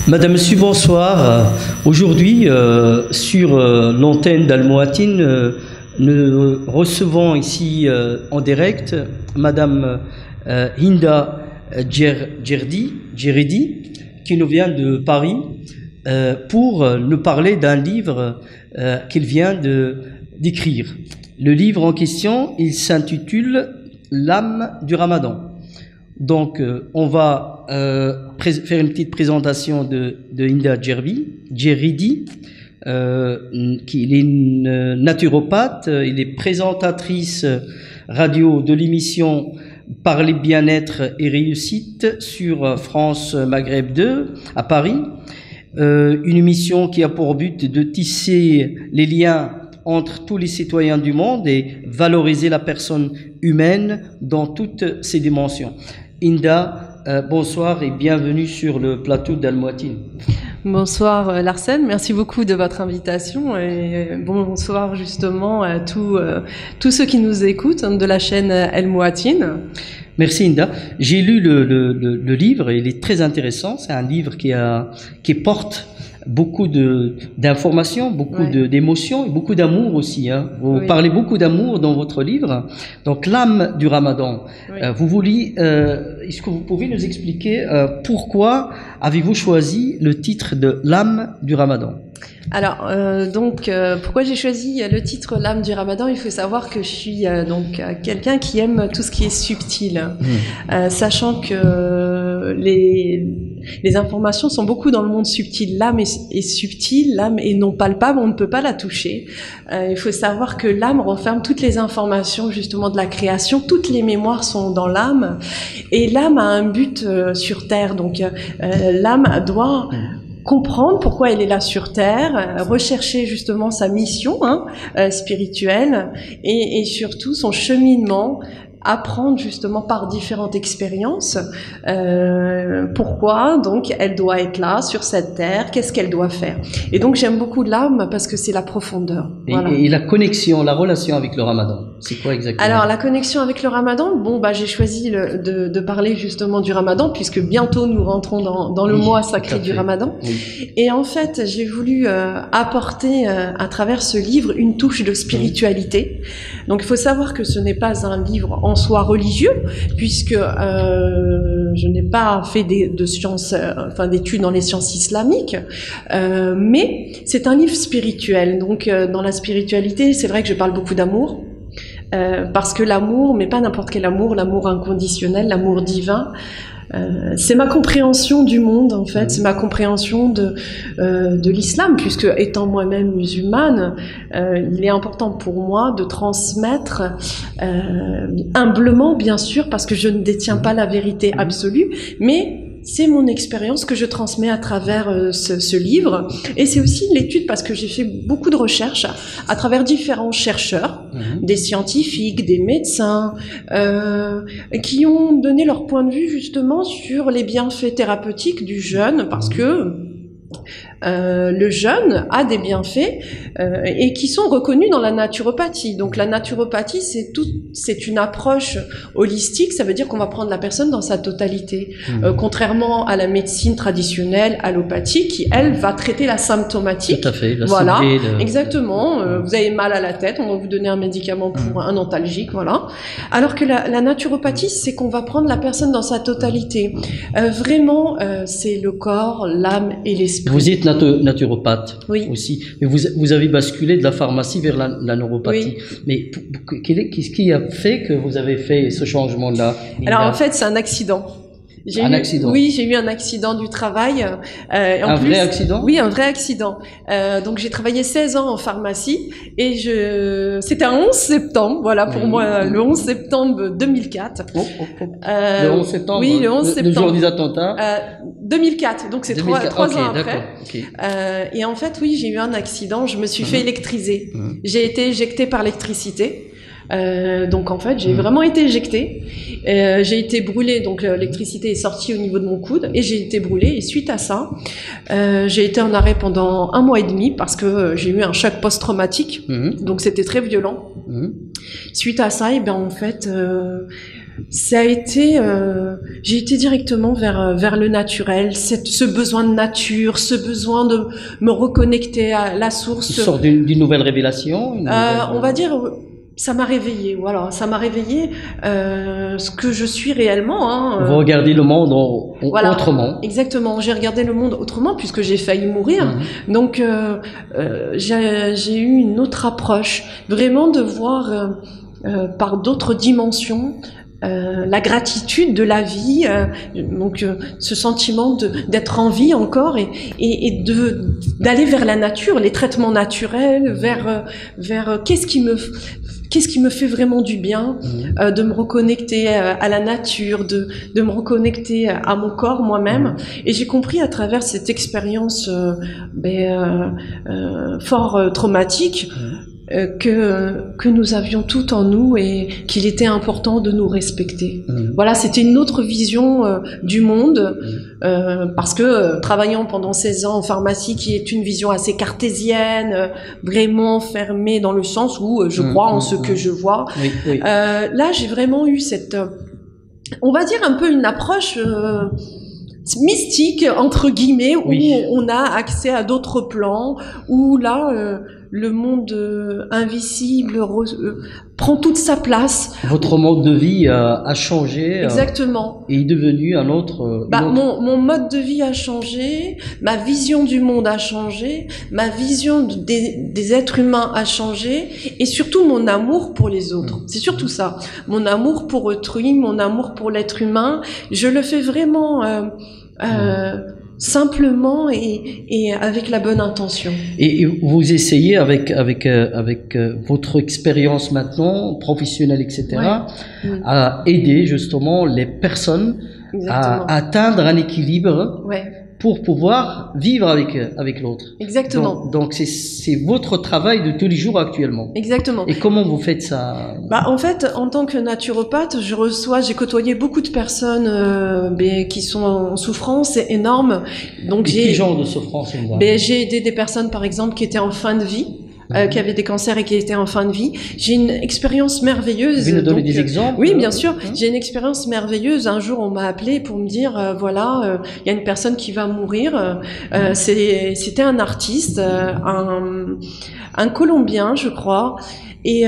Madame, monsieur, bonsoir. Aujourd'hui, sur l'antenne d'Al-Mouatine, nous recevons ici en direct Madame Hinda Djeredi, qui nous vient de Paris, pour nous parler d'un livre qu'il vient d'écrire. Le livre en question, il s'intitule « L'âme du Ramadan ». Donc, on va faire une petite présentation de Hinda Djeredi, qui est une naturopathe, il est présentatrice radio de l'émission Parler bien-être et réussite sur France Maghreb 2 à Paris, une émission qui a pour but de tisser les liens entre tous les citoyens du monde et valoriser la personne humaine dans toutes ses dimensions. Hinda, bonsoir et bienvenue sur le plateau d'Al-Mouatine. Bonsoir Larsen, merci beaucoup de votre invitation et bonsoir justement à tous ceux qui nous écoutent de la chaîne Al-Mouatine. Merci Hinda. J'ai lu le livre, il est très intéressant, c'est un livre qui porte beaucoup d'informations, beaucoup d'émotions et beaucoup d'amour aussi. Hein. Vous parlez beaucoup d'amour dans votre livre. Donc, l'âme du Ramadan. Oui. Est-ce que vous pouvez nous expliquer pourquoi avez-vous choisi le titre de l'âme du Ramadan? Alors, pourquoi j'ai choisi le titre L'âme du Ramadan? Il faut savoir que je suis quelqu'un qui aime tout ce qui est subtil, sachant que les informations sont beaucoup dans le monde subtil. L'âme est subtile, l'âme est non palpable, on ne peut pas la toucher. Il faut savoir que l'âme renferme toutes les informations justement de la création, toutes les mémoires sont dans l'âme, et l'âme a un but sur Terre. Donc, l'âme doit comprendre pourquoi elle est là sur Terre, rechercher justement sa mission spirituelle et surtout son cheminement, apprendre justement par différentes expériences pourquoi donc elle doit être là sur cette terre, qu'est-ce qu'elle doit faire. Et donc j'aime beaucoup l'âme parce que c'est la profondeur. Voilà. Et la connexion, la relation avec le Ramadan, c'est quoi exactement? Alors la connexion avec le Ramadan, j'ai choisi de parler justement du Ramadan puisque bientôt nous rentrons dans le mois sacré du Ramadan. Oui. Et en fait j'ai voulu apporter à travers ce livre une touche de spiritualité. Donc il faut savoir que ce n'est pas un livre en soi religieux, puisque je n'ai pas fait d'études dans les sciences islamiques, mais c'est un livre spirituel. Donc dans la spiritualité, c'est vrai que je parle beaucoup d'amour, parce que l'amour, mais pas n'importe quel amour, l'amour inconditionnel, l'amour divin, c'est ma compréhension du monde en fait, c'est ma compréhension de l'islam, puisque étant moi-même musulmane, il est important pour moi de transmettre humblement bien sûr, parce que je ne détiens pas la vérité absolue, mais c'est mon expérience que je transmets à travers ce livre, et c'est aussi l'étude parce que j'ai fait beaucoup de recherches à travers différents chercheurs, des scientifiques, des médecins, qui ont donné leur point de vue justement sur les bienfaits thérapeutiques du jeûne, parce que le jeûne a des bienfaits et qui sont reconnus dans la naturopathie. Donc la naturopathie, c'est une approche holistique, ça veut dire qu'on va prendre la personne dans sa totalité, contrairement à la médecine traditionnelle allopathique qui, elle, va traiter la symptomatique. Tout à fait. Voilà, exactement. Vous avez mal à la tête, on va vous donner un médicament pour un antalgique, voilà. Alors que la naturopathie, c'est qu'on va prendre la personne dans sa totalité. Vraiment, c'est le corps, l'âme et l'esprit. Vous êtes naturopathe aussi, mais vous avez basculé de la pharmacie vers la neuropathie. Mais qu'est-ce qui a fait que vous avez fait ce changement-là? Alors en fait, c'est un accident. Accident? Oui, j'ai eu un accident du travail. Vrai accident? Oui, un vrai accident. Donc j'ai travaillé 16 ans en pharmacie et c'était un 11 septembre, voilà, pour moi, le 11 septembre 2004. Le 11 septembre? Oui, le 11 septembre. Le jour des attentats? 2004, donc c'est 3 ans après. Okay. Et en fait, oui, j'ai eu un accident, je me suis fait électriser. J'ai été éjectée par l'électricité. Donc en fait j'ai vraiment été éjectée, j'ai été brûlée, donc l'électricité est sortie au niveau de mon coude et j'ai été brûlée, et suite à ça j'ai été en arrêt pendant 1 mois et demi parce que j'ai eu un choc post-traumatique, donc c'était très violent. Suite à ça, et bien en fait ça a été, j'ai été directement vers le naturel, ce besoin de nature, ce besoin de me reconnecter à la source. Tu sors d'une nouvelle révélation, on va dire, ça m'a réveillée, voilà, ça m'a réveillé ce que je suis réellement. Vous regardez le monde voilà, autrement. Exactement, j'ai regardé le monde autrement puisque j'ai failli mourir. Donc j'ai eu une autre approche, vraiment de voir par d'autres dimensions. La gratitude de la vie, donc ce sentiment d'être en vie encore et d'aller vers la nature, les traitements naturels, vers qu'est-ce qui me fait vraiment du bien, de me reconnecter à la nature, de me reconnecter à mon corps moi-même. Et j'ai compris à travers cette expérience fort traumatique que nous avions tout en nous et qu'il était important de nous respecter. Voilà, c'était une autre vision du monde, parce que travaillant pendant 16 ans en pharmacie, qui est une vision assez cartésienne, vraiment fermée dans le sens où je crois en ce que je vois. Là, j'ai vraiment eu cette, on va dire un peu une approche mystique, entre guillemets, où on a accès à d'autres plans, où là, le monde invisible prend toute sa place. Votre mode de vie a changé. Exactement. Et est devenu un autre. Mon mode de vie a changé, ma vision du monde a changé, ma vision des êtres humains a changé, et surtout mon amour pour les autres. C'est surtout ça. Mon amour pour autrui, mon amour pour l'être humain. Je le fais vraiment simplement et avec la bonne intention. Et vous essayez avec votre expérience maintenant, professionnelle, etc., à aider justement les personnes à atteindre un équilibre pour pouvoir vivre avec l'autre. Exactement. Donc c'est votre travail de tous les jours actuellement. Exactement. Et comment vous faites ça? En fait, en tant que naturopathe, j'ai côtoyé beaucoup de personnes qui sont en souffrance énorme. Donc quel genre de souffrance? J'ai aidé des personnes, par exemple, qui étaient en fin de vie. Qui avaient des cancers et qui étaient en fin de vie. J'ai une expérience merveilleuse. Vous pouvez nous donner des exemples? Oui, bien sûr. J'ai une expérience merveilleuse. Un jour, on m'a appelé pour me dire, voilà, il y a une personne qui va mourir. C'était un artiste, un Colombien, je crois. Et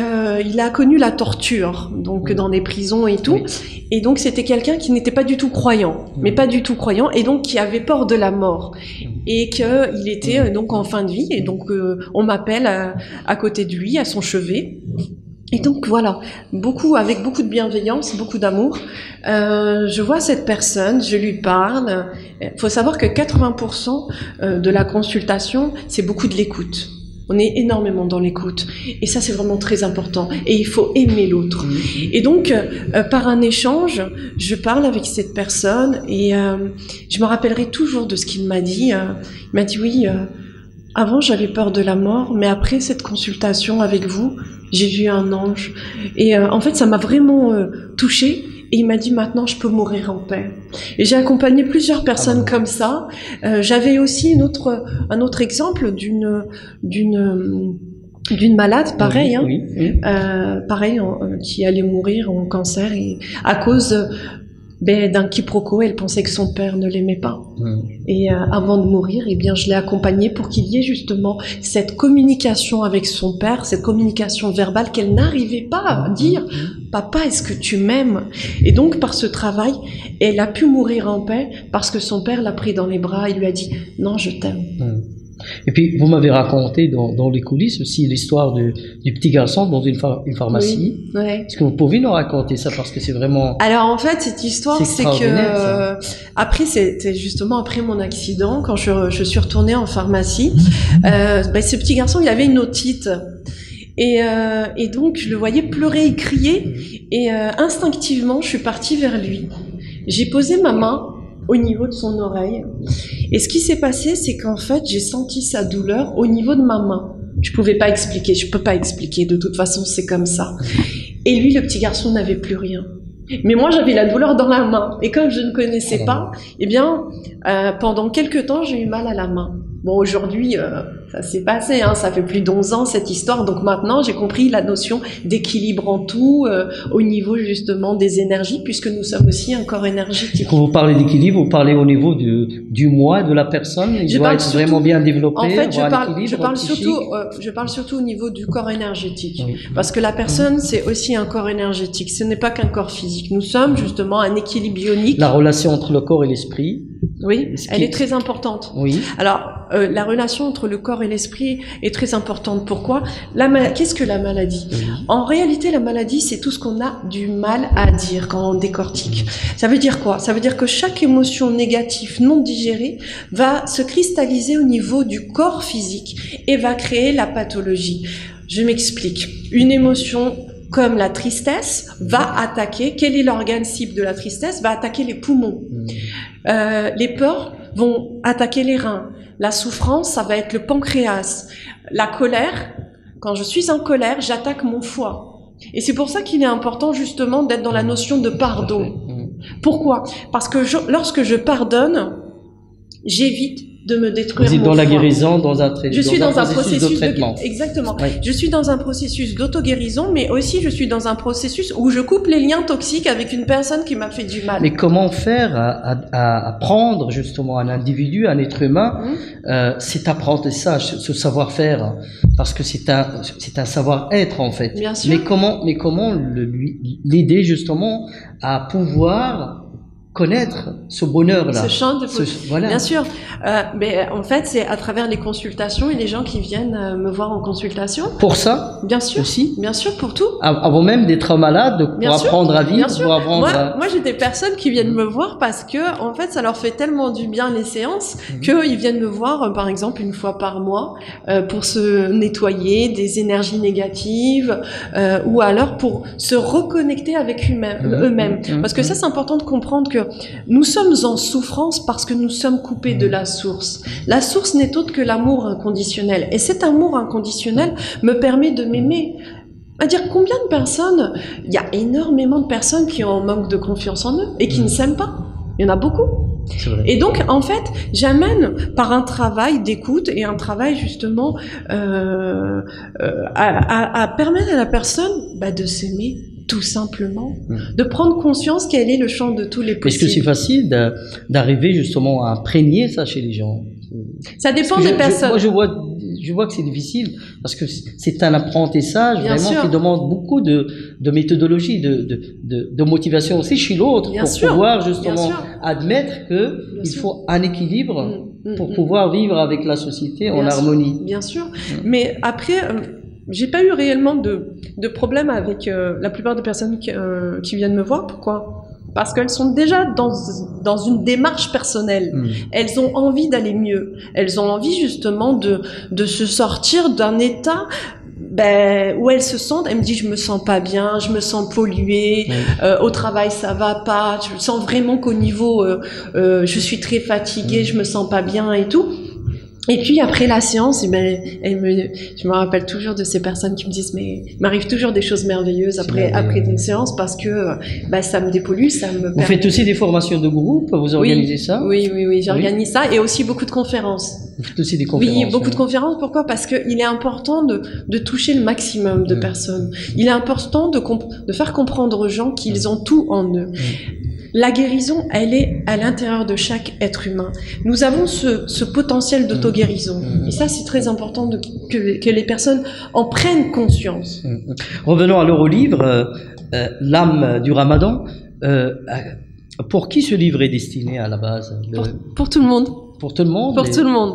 il a connu la torture, donc dans des prisons et tout. Et donc c'était quelqu'un qui n'était pas du tout croyant, mais pas du tout croyant, et donc qui avait peur de la mort. Et qu'il était donc en fin de vie, et donc on m'appelle à côté de lui, à son chevet. Et donc voilà, avec beaucoup de bienveillance, beaucoup d'amour, je vois cette personne, je lui parle. Il faut savoir que 80% de la consultation, c'est beaucoup de l'écoute. On est énormément dans l'écoute. Et ça, c'est vraiment très important. Et il faut aimer l'autre. Et donc, par un échange, je parle avec cette personne et je me rappellerai toujours de ce qu'il m'a dit. Il m'a dit, oui, avant, j'avais peur de la mort, mais après cette consultation avec vous, j'ai vu un ange. Et en fait, ça m'a vraiment touchée. Et il m'a dit, maintenant, je peux mourir en paix. Et j'ai accompagné plusieurs personnes comme ça. J'avais aussi un autre exemple d'une malade, pareil, qui allait mourir en cancer et à cause d'un quiproquo. Elle pensait que son père ne l'aimait pas. Et avant de mourir, je l'ai accompagnée pour qu'il y ait justement cette communication avec son père, cette communication verbale qu'elle n'arrivait pas à dire. Papa, est-ce que tu m'aimes? Et donc, par ce travail, elle a pu mourir en paix parce que son père l'a pris dans les bras et lui a dit « Non, je t'aime ». Et puis, vous m'avez raconté dans les coulisses aussi l'histoire du petit garçon dans une pharmacie. Oui, Est-ce que vous pouvez nous raconter ça? Parce que c'est vraiment... Alors, en fait, cette histoire, c'est que... Après, c'était justement après mon accident, quand je suis retournée en pharmacie, ce petit garçon, il avait une otite. Et donc, je le voyais pleurer et crier. Et instinctivement, je suis partie vers lui. J'ai posé ma main au niveau de son oreille. Et ce qui s'est passé, c'est qu'en fait, j'ai senti sa douleur au niveau de ma main. Je peux pas expliquer, de toute façon, c'est comme ça. Et lui, le petit garçon, n'avait plus rien. Mais moi, j'avais la douleur dans la main. Et comme je ne connaissais pas, pendant quelques temps, j'ai eu mal à la main. Bon, aujourd'hui, Ça s'est passé, hein, ça fait plus d'11 ans cette histoire. Donc maintenant, j'ai compris la notion d'équilibre en tout, au niveau justement des énergies, puisque nous sommes aussi un corps énergétique. Quand vous parlez d'équilibre, vous parlez au niveau du moi, de la personne. Il doit être vraiment bien développé. En fait, je parle surtout au niveau du corps énergétique, oui. Parce que la personne, c'est aussi un corps énergétique. Ce n'est pas qu'un corps physique. Nous sommes justement un équilibre ionique. La relation entre le corps et l'esprit. Oui, elle est très importante. Oui. Alors, la relation entre le corps et l'esprit est très importante. Pourquoi? Qu'est-ce que la maladie? Oui. En réalité, la maladie, c'est tout ce qu'on a du mal à dire quand on décortique. Ça veut dire quoi? Ça veut dire que chaque émotion négative non digérée va se cristalliser au niveau du corps physique et va créer la pathologie. Je m'explique. Une émotion comme la tristesse va attaquer, quel est l'organe cible de la tristesse? Va attaquer les poumons. Les peurs vont attaquer les reins. La souffrance, ça va être le pancréas. La colère, quand je suis en colère, j'attaque mon foie. Et c'est pour ça qu'il est important justement d'être dans la notion de pardon. Pourquoi? Parce que lorsque je pardonne, j'évite de me détruire. Vous êtes dans la guérison, dans un je suis dans un processus de traitement. Exactement. Oui. Je suis dans un processus d'auto-guérison, mais aussi je suis dans un processus où je coupe les liens toxiques avec une personne qui m'a fait du mal. Mais comment faire à prendre justement un individu, un être humain, cet apprentissage, ce savoir-faire, parce que c'est un savoir-être en fait. Bien sûr. Mais comment l'aider justement à pouvoir connaître ce bonheur-là. Ce champ de voilà. Bien sûr. Mais en fait, c'est à travers les consultations et les gens qui viennent me voir en consultation. Pour ça? Bien sûr. Aussi? Bien sûr, pour tout. Avant même d'être malade, pour apprendre à vivre, pour apprendre Moi, j'ai des personnes qui viennent me voir parce que, en fait, ça leur fait tellement du bien les séances qu'ils viennent me voir, par exemple, une fois par mois, pour se nettoyer des énergies négatives, ou alors pour se reconnecter avec eux-mêmes. Parce que ça, c'est important de comprendre que nous sommes en souffrance parce que nous sommes coupés de la source. La source n'est autre que l'amour inconditionnel. Et cet amour inconditionnel me permet de m'aimer. À dire combien de personnes, il y a énormément de personnes qui ont un manque de confiance en eux et qui ne s'aiment pas. Il y en a beaucoup. Et donc, en fait, j'amène par un travail d'écoute et un travail justement à permettre à la personne de s'aimer. Tout simplement, de prendre conscience quel est le champ de tous les possibles. Est-ce que c'est facile d'arriver justement à imprégner ça chez les gens? Ça dépend des personnes. Moi, je vois que c'est difficile parce que c'est un apprentissage qui demande beaucoup de méthodologie, de motivation aussi chez l'autre pour pouvoir justement admettre qu'il faut un équilibre pour pouvoir vivre avec la société en harmonie. Bien sûr. Mais après... j'ai pas eu réellement de problème avec la plupart des personnes qui viennent me voir. Pourquoi? Parce qu'elles sont déjà dans une démarche personnelle. Elles ont envie d'aller mieux. Elles ont envie justement de se sortir d'un état où elles se sentent. Elles me disent je me sens pas bien, je me sens polluée, au travail ça va pas, je sens vraiment qu'au niveau je suis très fatiguée, je me sens pas bien et tout. Et puis après la séance, je me rappelle toujours de ces personnes qui me disent mais il m'arrive toujours des choses merveilleuses après une séance parce que ça me dépollue, ça me. Vous faites aussi des formations de groupe, vous organisez ça? Oui, j'organise ça et aussi beaucoup de conférences. Vous faites aussi des conférences. Oui, beaucoup de conférences. Pourquoi? Parce que il est important de toucher le maximum de personnes. Il est important de faire comprendre aux gens qu'ils ont tout en eux. La guérison, elle est à l'intérieur de chaque être humain. Nous avons ce potentiel d'auto-guérison. Et ça, c'est très important que les personnes en prennent conscience. Revenons alors au livre, L'âme du Ramadan. Pour qui ce livre est destiné à la base? Pour tout le monde. Pour tout le monde? Pour tout le monde.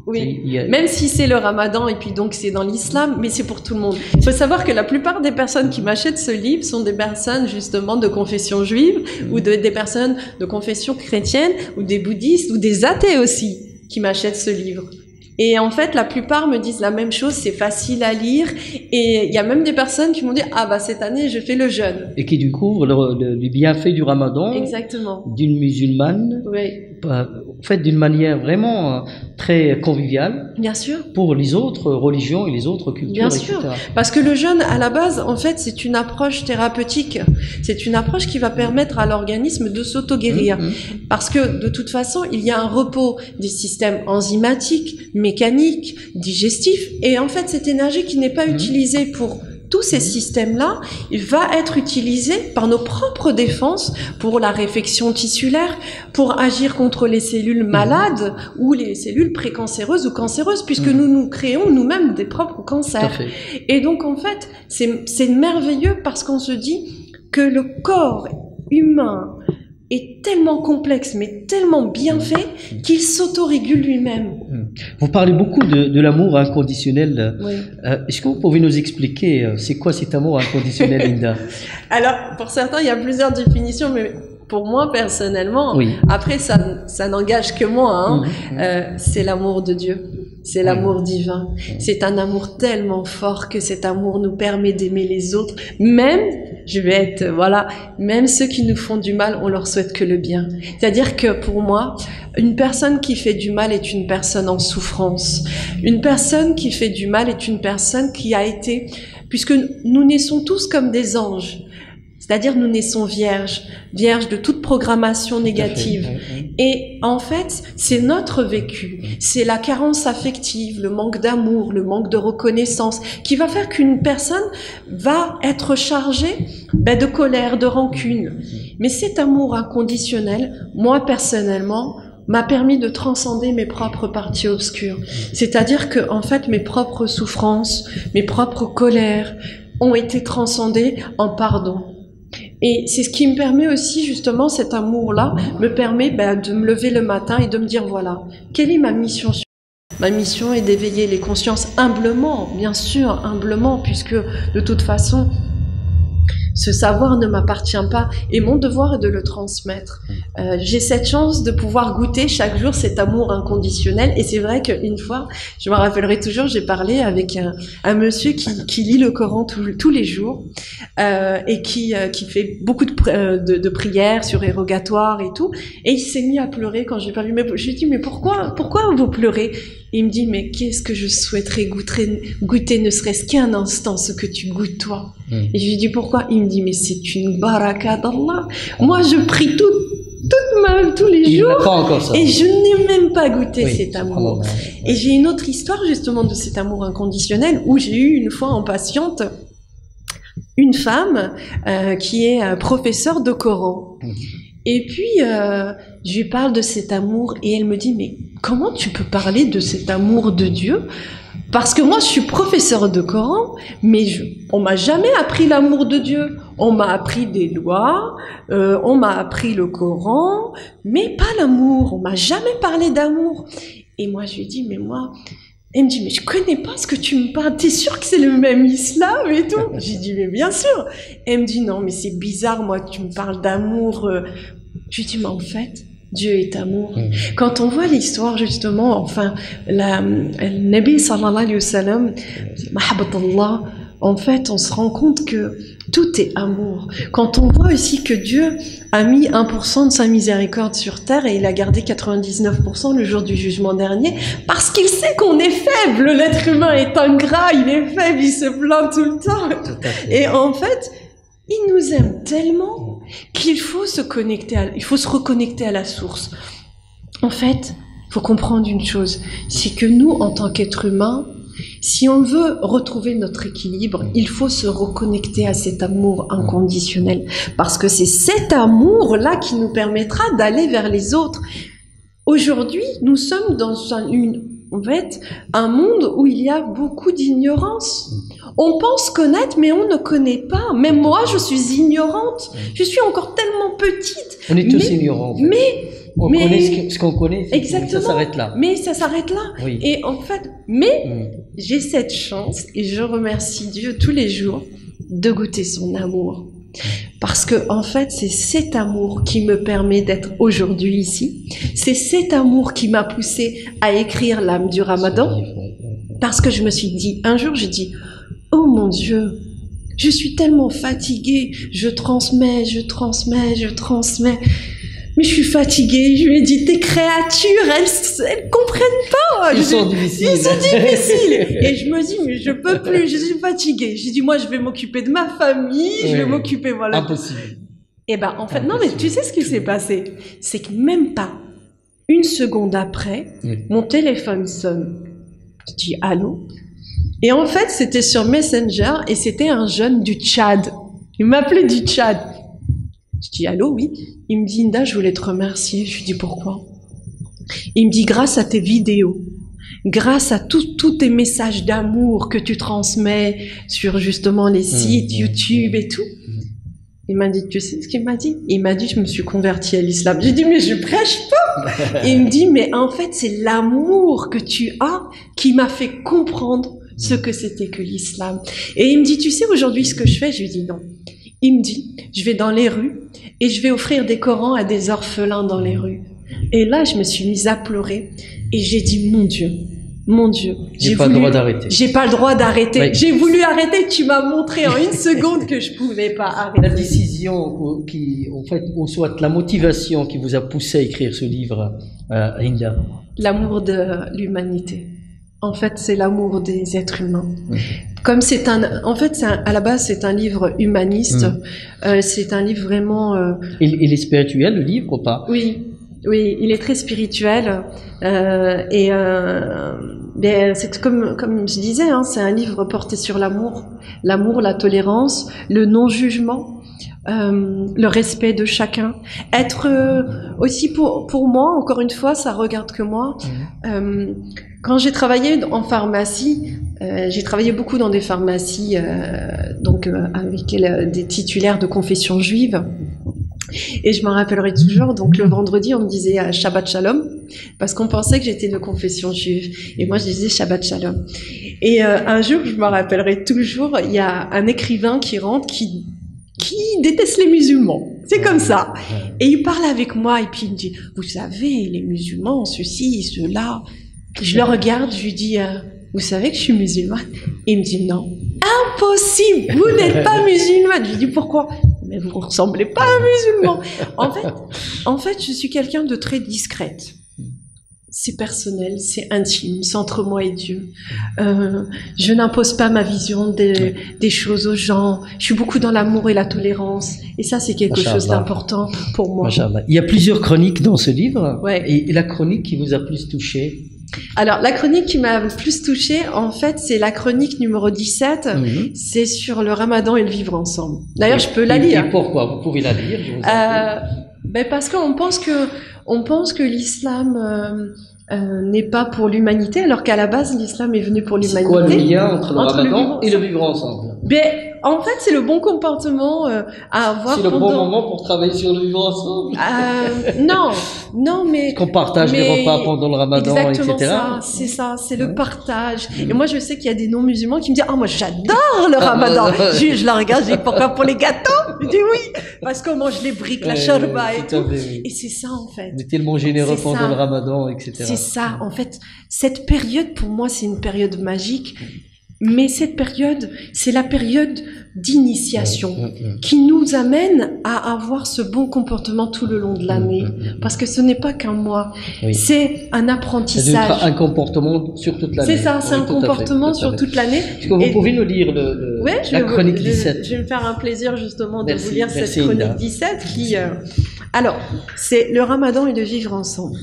Oui, même si c'est le Ramadan et puis donc c'est dans l'islam, mais c'est pour tout le monde. Il faut savoir que la plupart des personnes qui m'achètent ce livre sont des personnes justement de confession juive ou des personnes de confession chrétienne ou des bouddhistes ou des athées aussi qui m'achètent ce livre. Et en fait, la plupart me disent la même chose, c'est facile à lire. Et il y a même des personnes qui m'ont dit cette année, je fais le jeûne. Et qui découvrent le bienfait du Ramadan. Exactement. D'une musulmane. Oui. faites d'une manière vraiment très conviviale. Bien sûr. Pour les autres religions et les autres cultures, Bien etc. sûr. Parce que le jeûne, à la base, en fait, c'est une approche thérapeutique. C'est une approche qui va permettre à l'organisme de s'auto-guérir. Parce que, de toute façon, il y a un repos des systèmes enzymatiques, mécaniques, digestifs. Et en fait, cette énergie qui n'est pas utilisée pour tous ces systèmes-là, il va être utilisé par nos propres défenses pour la réfection tissulaire, pour agir contre les cellules malades ou les cellules précancéreuses ou cancéreuses, puisque nous créons nous-mêmes des propres cancers. Et donc, en fait, c'est merveilleux parce qu'on se dit que le corps humain est tellement complexe, mais tellement bien fait, qu'il s'autorégule lui-même. Vous parlez beaucoup de l'amour inconditionnel. Oui. Est-ce que vous pouvez nous expliquer c'est quoi cet amour inconditionnel, Linda? Alors, pour certains, il y a plusieurs définitions, mais pour moi, personnellement, après, ça n'engage que moi, c'est l'amour de Dieu. C'est l'amour divin. C'est un amour tellement fort que cet amour nous permet d'aimer les autres. Même, même ceux qui nous font du mal, on leur souhaite que le bien. C'est-à-dire que pour moi, une personne qui fait du mal est une personne en souffrance. Une personne qui fait du mal est une personne qui a été, puisque nous naissons tous comme des anges. C'est-à-dire nous naissons vierges de toute programmation négative. Et en fait, c'est notre vécu, c'est la carence affective, le manque d'amour, le manque de reconnaissance, qui va faire qu'une personne va être chargée de colère, de rancune. Mais cet amour inconditionnel, moi personnellement, m'a permis de transcender mes propres parties obscures. C'est-à-dire que, en fait, mes propres souffrances, mes propres colères ont été transcendées en pardon. Et c'est ce qui me permet aussi, justement, cet amour-là, me permet de me lever le matin et de me dire, voilà, quelle est ma mission? Ma mission est d'éveiller les consciences humblement, bien sûr, humblement, puisque de toute façon, ce savoir ne m'appartient pas et mon devoir est de le transmettre. J'ai cette chance de pouvoir goûter chaque jour cet amour inconditionnel et c'est vrai qu'une fois, je me rappellerai toujours, j'ai parlé avec un monsieur qui lit le Coran tous les jours et qui fait beaucoup de prières sur érogatoire et tout, et il s'est mis à pleurer quand j'ai parlé. Je lui ai dit, mais pourquoi vous pleurez? Et il me dit, mais qu'est-ce que je souhaiterais goûter ne serait-ce qu'un instant ce que tu goûtes toi. Et je lui ai dit, pourquoi? Il me dit, mais c'est une baraka d'Allah. Moi, je prie tous les jours pas encore ça. Et je n'ai même pas goûté cet amour. Et j'ai une autre histoire justement de cet amour inconditionnel où j'ai eu une fois en patiente une femme qui est professeure de Coran. Et puis, je lui parle de cet amour et elle me dit, mais comment tu peux parler de cet amour de Dieu? Parce que moi, je suis professeure de Coran, mais on m'a jamais appris l'amour de Dieu. On m'a appris des lois, on m'a appris le Coran, mais pas l'amour. On m'a jamais parlé d'amour. Et moi, je lui dis, mais moi... Elle me dit, mais je connais pas ce que tu me parles. T'es sûr que c'est le même islam et tout? J'ai dit, mais bien sûr. Elle me dit, non, mais c'est bizarre, moi, tu me parles d'amour. Je lui dis, mais en fait, Dieu est amour. Quand on voit l'histoire, justement, enfin, le Nabi sallallahu alayhi wa sallam, mahabbatallah, en fait, on se rend compte que tout est amour. Quand on voit aussi que Dieu a mis 1% de sa miséricorde sur terre et il a gardé 99% le jour du jugement dernier, parce qu'il sait qu'on est faible. L'être humain est ingrat, il est faible, il se plaint tout le temps. Et en fait, il nous aime tellement qu'il faut se reconnecter à la source. En fait, il faut comprendre une chose, c'est que nous, en tant qu'êtres humains, si on veut retrouver notre équilibre, il faut se reconnecter à cet amour inconditionnel. Parce que c'est cet amour-là qui nous permettra d'aller vers les autres. Aujourd'hui, nous sommes dans un monde où il y a beaucoup d'ignorance. On pense connaître, mais on ne connaît pas. Même moi, je suis ignorante. Je suis encore tellement petite. On est tous ignorants. En fait. On connaît ce qu'on connaît, exactement, ça s'arrête là. Mais ça s'arrête là. Oui. Et en fait, j'ai cette chance et je remercie Dieu tous les jours de goûter son amour. Parce que en fait, c'est cet amour qui me permet d'être aujourd'hui ici. C'est cet amour qui m'a poussé à écrire l'âme du Ramadan. Parce que je me suis dit, un jour, j'ai dit, oh mon Dieu, je suis tellement fatiguée, je transmets. mais je suis fatiguée. Je lui ai dit, tes créatures, elles comprennent pas. Ils sont difficiles. Ils sont difficiles. Et je me dis, mais je peux plus, je suis fatiguée. J'ai dit, moi, je vais m'occuper de ma famille, je vais m'occuper, voilà. Impossible. Et ben, en fait, non, mais tu sais ce qui s'est passé? C'est que même pas une seconde après, mon téléphone sonne. Je dis, allô? Et en fait, c'était sur Messenger et c'était un jeune du Tchad. Il m'appelait du Tchad. Je dis, allô, oui. Il me dit, Inda, je voulais te remercier. Je lui dis, pourquoi? Il me dit, grâce à tes vidéos, grâce à tous tes messages d'amour que tu transmets sur justement les sites YouTube et tout. Il m'a dit, tu sais ce qu'il m'a dit? Il m'a dit, je me suis convertie à l'islam. J'ai dit, mais je prêche pas. Et il me dit, mais en fait, c'est l'amour que tu as qui m'a fait comprendre ce que c'était que l'islam. Et il me dit, tu sais aujourd'hui ce que je fais? Je lui dis non. Il me dit, je vais dans les rues et je vais offrir des Corans à des orphelins dans les rues. Et là, je me suis mise à pleurer et j'ai dit, mon Dieu, j'ai pas le droit d'arrêter. J'ai pas le droit d'arrêter. Oui. J'ai voulu arrêter, tu m'as montré en une seconde que je pouvais pas arrêter. La décision qui, en fait, ou soit la motivation qui vous a poussé à écrire ce livre, Inda. L'amour de l'humanité. En fait, c'est l'amour des êtres humains. Comme c'est à la base, c'est un livre humaniste. C'est un livre vraiment. Il est spirituel, le livre, ou pas? Oui, il est très spirituel. C'est comme je disais, hein, c'est un livre porté sur l'amour, la tolérance, le non-jugement. Le respect de chacun, être aussi pour moi, encore une fois, ça regarde que moi. Quand j'ai travaillé en pharmacie, j'ai travaillé beaucoup dans des pharmacies, avec des titulaires de confession juive. Et je m'en rappellerai toujours, donc le vendredi, on me disait Shabbat Shalom, parce qu'on pensait que j'étais de confession juive. Et moi, je disais Shabbat Shalom. Et un jour, je m'en rappellerai toujours, il y a un écrivain qui rentre, qui déteste les musulmans. C'est comme ça. Et il parle avec moi, et puis il me dit, vous savez, les musulmans, ceci, cela. Je le regarde, je lui dis, vous savez que je suis musulmane? Et il me dit, non. Impossible! Vous n'êtes pas musulmane. Je lui dis, pourquoi? Mais vous ne ressemblez pas à un musulman. En fait, je suis quelqu'un de très discrète. C'est personnel, c'est intime, c'est entre moi et Dieu. Je n'impose pas ma vision des choses aux gens. Je suis beaucoup dans l'amour et la tolérance. Et ça, c'est quelque chose d'important pour moi. Il y a plusieurs chroniques dans ce livre. Ouais. Et la chronique qui vous a plus touché? Alors, la chronique qui m'a le plus touchée, en fait, c'est la chronique numéro 17. C'est sur le Ramadan et le vivre ensemble. D'ailleurs, je peux la lire. Et pourquoi? Vous pouvez la lire, je vous parce qu'on pense que l'islam n'est pas pour l'humanité, alors qu'à la base, l'islam est venu pour l'humanité. C'est quoi le lien entre le Ramadan et le vivre ensemble? En fait, c'est le bon comportement à avoir. C'est le bon moment pour travailler sur le vivre ensemble. Non, mais qu'on partage les repas pendant le Ramadan, exactement etc. C'est ça, c'est le partage. Et moi, je sais qu'il y a des non-musulmans qui me disent, moi, j'adore le Ramadan. Je la regarde, je dis, pourquoi pour les gâteaux? Je dis oui, parce qu'on mange les briques, la charba et tout. Et c'est ça, en fait. On est tellement généreux pendant le Ramadan, etc. C'est ça, en fait. Cette période, pour moi, c'est une période magique. Mais cette période, c'est la période d'initiation qui nous amène à avoir ce bon comportement tout le long de l'année. Parce que ce n'est pas qu'un mois, c'est un apprentissage. C'est un comportement sur toute l'année. C'est ça, c'est un comportement sur toute l'année. Est-ce que vous pouvez nous lire la chronique 17? Je vais me faire un plaisir justement de vous lire cette chronique 17 qui... Alors, c'est le Ramadan et le vivre ensemble.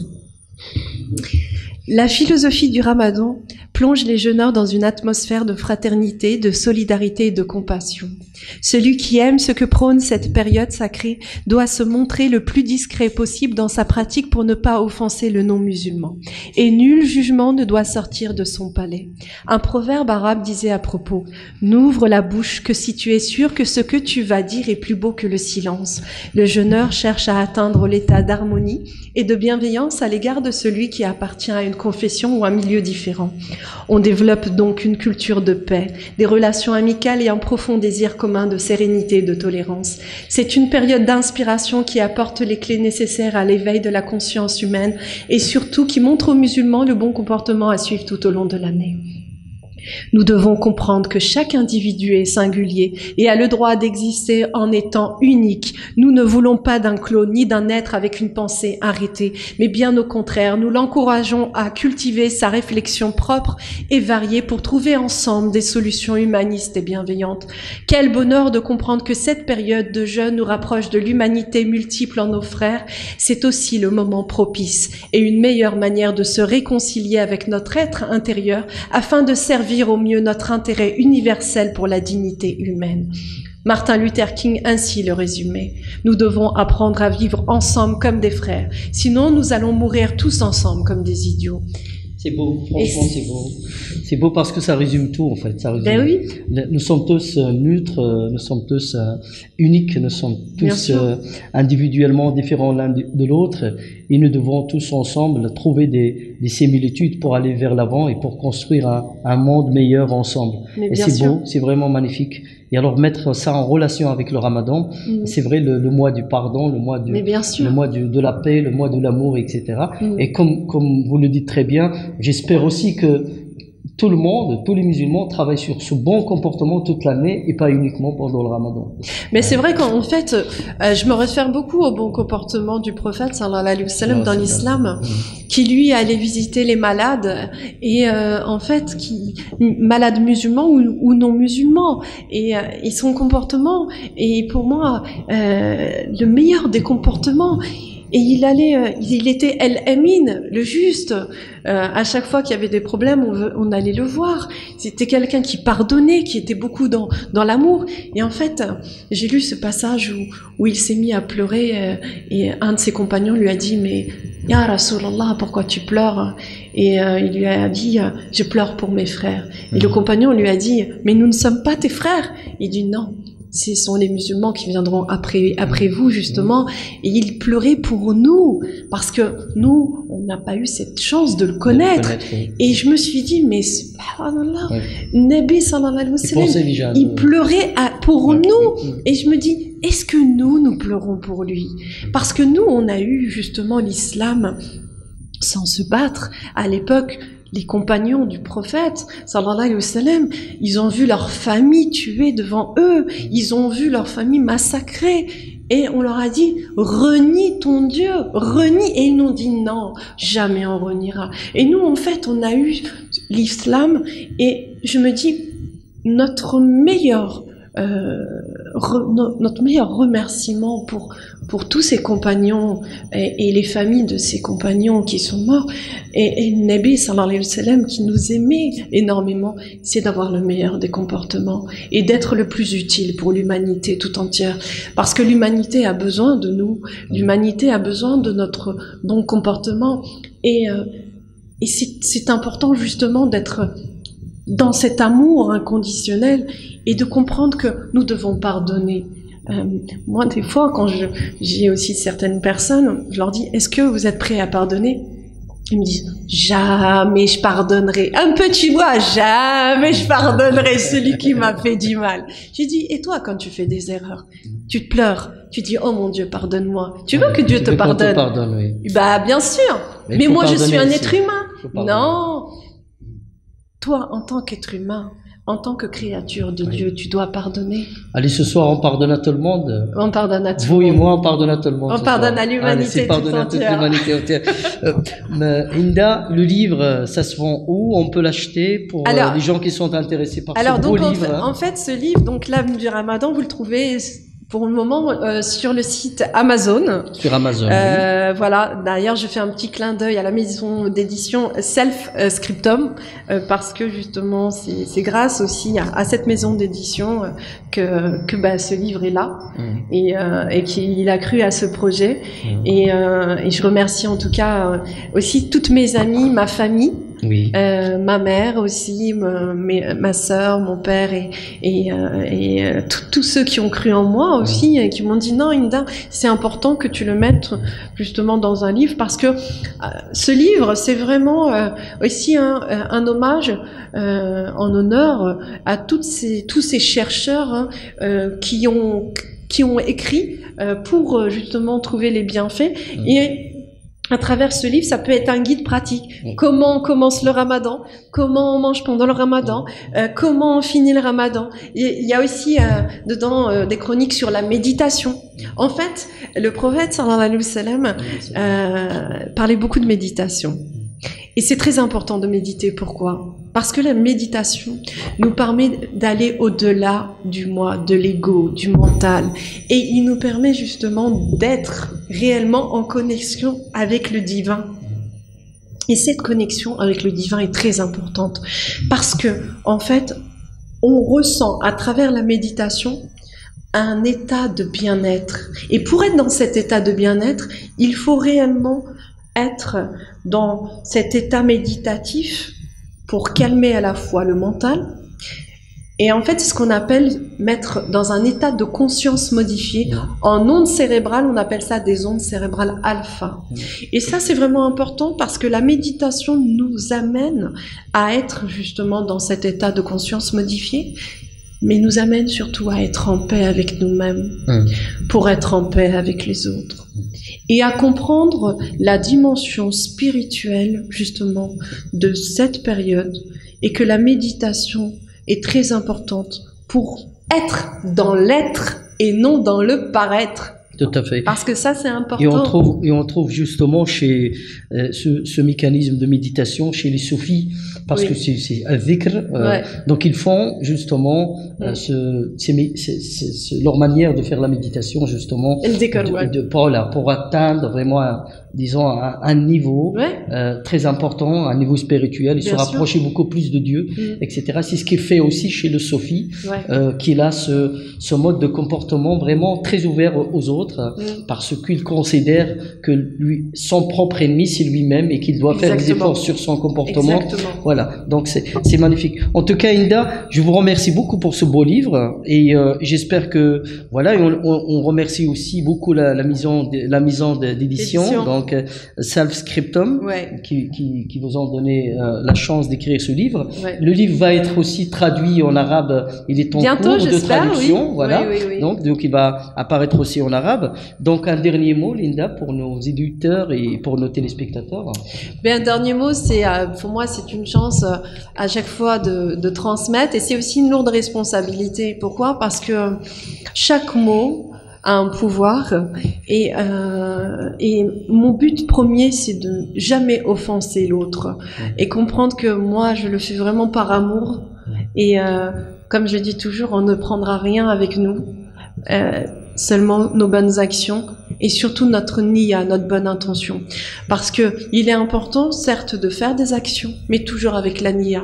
La philosophie du Ramadan plonge les jeûneurs dans une atmosphère de fraternité, de solidarité et de compassion. Celui qui aime ce que prône cette période sacrée doit se montrer le plus discret possible dans sa pratique pour ne pas offenser le non-musulman. Et nul jugement ne doit sortir de son palais. Un proverbe arabe disait à propos, « N'ouvre la bouche que si tu es sûr que ce que tu vas dire est plus beau que le silence. » Le jeûneur cherche à atteindre l'état d'harmonie et de bienveillance à l'égard de celui qui appartient à une confession ou un milieu différent. On développe donc une culture de paix, des relations amicales et un profond désir commun de sérénité et de tolérance. C'est une période d'inspiration qui apporte les clés nécessaires à l'éveil de la conscience humaine et surtout qui montre aux musulmans le bon comportement à suivre tout au long de l'année. Nous devons comprendre que chaque individu est singulier et a le droit d'exister en étant unique. Nous ne voulons pas d'un clone ni d'un être avec une pensée arrêtée, mais bien au contraire, nous l'encourageons à cultiver sa réflexion propre et variée pour trouver ensemble des solutions humanistes et bienveillantes. Quel bonheur de comprendre que cette période de jeûne nous rapproche de l'humanité multiple en nos frères. C'est aussi le moment propice et une meilleure manière de se réconcilier avec notre être intérieur afin de servir au mieux notre intérêt universel pour la dignité humaine. Martin Luther King ainsi le résumait. Nous devons apprendre à vivre ensemble comme des frères, sinon nous allons mourir tous ensemble comme des idiots. C'est beau, franchement c'est beau. C'est beau parce que ça résume tout en fait. Ça résume. Ben oui. Nous sommes tous neutres, nous sommes tous uniques, nous sommes tous individuellement différents l'un de l'autre et nous devons tous ensemble trouver des similitudes pour aller vers l'avant et pour construire un monde meilleur ensemble. Et c'est beau, c'est vraiment magnifique. Et alors mettre ça en relation avec le Ramadan, c'est vrai le mois du pardon, le mois de la paix, le mois de l'amour, etc. Et comme vous le dites très bien, j'espère aussi que tout le monde, tous les musulmans travaillent sur ce bon comportement toute l'année et pas uniquement pendant le Ramadan. Mais c'est vrai qu'en fait, je me réfère beaucoup au bon comportement du prophète sallallahu alayhi wa sallam dans l'islam, qui lui allait visiter les malades et en fait, malades musulmans ou non musulmans, et son comportement est pour moi le meilleur des comportements. Et il était El-Amin, le juste. À chaque fois qu'il y avait des problèmes, on allait le voir. C'était quelqu'un qui pardonnait, qui était beaucoup dans l'amour. Et en fait, j'ai lu ce passage où il s'est mis à pleurer et un de ses compagnons lui a dit, mais Ya Rasulallah, pourquoi tu pleures? Et il lui a dit, je pleure pour mes frères. Et le compagnon lui a dit, mais nous ne sommes pas tes frères. Il dit non. Ce sont les musulmans qui viendront après vous, justement. Et il pleurait pour nous, parce que nous, on n'a pas eu cette chance de le connaître. Et je me suis dit, mais subhanallah, Nabi sallallahu alayhi wa sallam, il pleurait pour nous. Et je me dis, est-ce que nous pleurons pour lui? Parce que nous, on a eu justement l'islam sans se battre. À l'époque, les compagnons du prophète, sallallahu alayhi wa sallam, ils ont vu leur famille tuée devant eux, ils ont vu leur famille massacrée, et on leur a dit, renie ton Dieu, renie, et ils nous dit non, jamais on reniera. Et nous, en fait, on a eu l'islam, et je me dis, notre meilleur remerciement pour tous ces compagnons et les familles de ces compagnons qui sont morts et le Nabi sallallahu alayhi wa sallam qui nous aimait énormément, c'est d'avoir le meilleur des comportements et d'être le plus utile pour l'humanité tout entière, parce que l'humanité a besoin de nous, l'humanité a besoin de notre bon comportement et c'est important justement d'être dans cet amour inconditionnel et de comprendre que nous devons pardonner. Moi, des fois, quand j'ai aussi certaines personnes, je leur dis, est-ce que vous êtes prêts à pardonner? Ils me disent, jamais je pardonnerai. Un peu, tu vois, jamais je pardonnerai celui qui m'a fait du mal. J'ai dit, et toi, quand tu fais des erreurs, tu te pleures, tu dis, oh mon Dieu, pardonne-moi. Tu veux que Dieu te pardonne? Oui. Bah, bien sûr. Mais moi, je suis un être humain. Non. Toi, en tant qu'être humain, en tant que créature de Dieu, tu dois pardonner. Allez, ce soir, on pardonne à tout le monde. On pardonne à tout le monde. Vous et moi, on pardonne à tout le monde. On pardonne à l'humanité tout entière. Toute l'humanité entière. Hinda, le livre, ça se vend où? On peut l'acheter pour les gens qui sont intéressés par ce beau livre. En fait, ce livre, donc l'âme du Ramadan, vous le trouvez pour le moment sur le site Amazon. Sur Amazon. Oui. Voilà. D'ailleurs, je fais un petit clin d'œil à la maison d'édition Self Scriptum parce que justement, c'est grâce aussi à cette maison d'édition que ce livre est là et qu'il a cru à ce projet. Et je remercie en tout cas aussi toutes mes amies, ma famille. Oui. Ma mère aussi, ma sœur, mon père et tous ceux qui ont cru en moi aussi et qui m'ont dit non Hinda, c'est important que tu le mettes justement dans un livre parce que ce livre c'est vraiment aussi un hommage en honneur à tous ces chercheurs qui ont écrit pour justement trouver les bienfaits à travers ce livre, ça peut être un guide pratique. Comment on commence le ramadan, comment on mange pendant le ramadan, comment on finit le ramadan. Il y a aussi dedans des chroniques sur la méditation. En fait, le prophète sallallahu alayhi wa sallam parlait beaucoup de méditation. Et c'est très important de méditer. Pourquoi? Parce que la méditation nous permet d'aller au-delà du moi, de l'ego, du mental. Et il nous permet justement d'être réellement en connexion avec le divin. Et cette connexion avec le divin est très importante. Parce que, en fait, on ressent à travers la méditation un état de bien-être. Et pour être dans cet état de bien-être, il faut réellement être dans cet état méditatif pour calmer à la fois le mental et en fait c'est ce qu'on appelle mettre dans un état de conscience modifié. En ondes cérébrales, on appelle ça des ondes cérébrales alpha. Et ça c'est vraiment important parce que la méditation nous amène à être justement dans cet état de conscience modifié, mais nous amène surtout à être en paix avec nous-mêmes, pour être en paix avec les autres. Et à comprendre la dimension spirituelle, justement, de cette période, et que la méditation est très importante pour être dans l'être et non dans le paraître. Tout à fait. Parce que ça, c'est important. Et on trouve justement chez ce mécanisme de méditation chez les soufis, parce que c'est un dhikr. Donc ils font justement leur manière de faire la méditation, justement, pour atteindre vraiment, disons, un niveau très important, un niveau spirituel, et se rapprocher beaucoup plus de Dieu, etc. C'est ce qui est fait aussi chez le soufi, qu'il a ce mode de comportement vraiment très ouvert aux autres, parce qu'il considère que son propre ennemi c'est lui-même et qu'il doit faire des efforts sur son comportement. Voilà, donc c'est magnifique. En tout cas, Hinda, je vous remercie beaucoup pour ce beau livre, et j'espère que voilà, et on remercie aussi beaucoup la maison d'édition, donc Self Scriptum, qui vous ont donné la chance d'écrire ce livre. Le livre va être aussi traduit en arabe, il est en cours de traduction, voilà. Donc il va apparaître aussi en arabe. Donc un dernier mot, Linda, pour nos éditeurs et pour nos téléspectateurs. Un dernier mot, c'est pour moi c'est une chance à chaque fois de transmettre, et c'est aussi une lourde responsabilité. Pourquoi? Parce que chaque mot a un pouvoir, et mon but premier c'est de jamais offenser l'autre, et comprendre que moi je le fais vraiment par amour, et comme je dis toujours, on ne prendra rien avec nous, seulement nos bonnes actions et surtout notre niya, notre bonne intention. Parce que il est important, certes, de faire des actions, mais toujours avec la niya.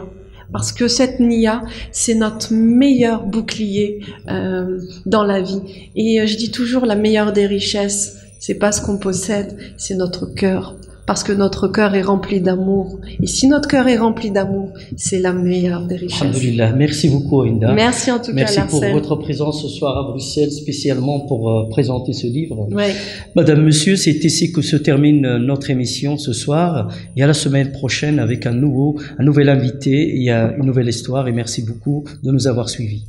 Parce que cette niya, c'est notre meilleur bouclier dans la vie. Et je dis toujours, la meilleure des richesses, c'est pas ce qu'on possède, c'est notre cœur. Parce que notre cœur est rempli d'amour. Et si notre cœur est rempli d'amour, c'est la meilleure des richesses. Alhamdulillah. Merci beaucoup, Hinda. Merci en tout cas, Merci pour votre présence ce soir à Bruxelles, spécialement pour présenter ce livre. Madame, Monsieur, c'est ici que se termine notre émission ce soir. Et à la semaine prochaine avec un nouvel invité et une nouvelle histoire. Et merci beaucoup de nous avoir suivis.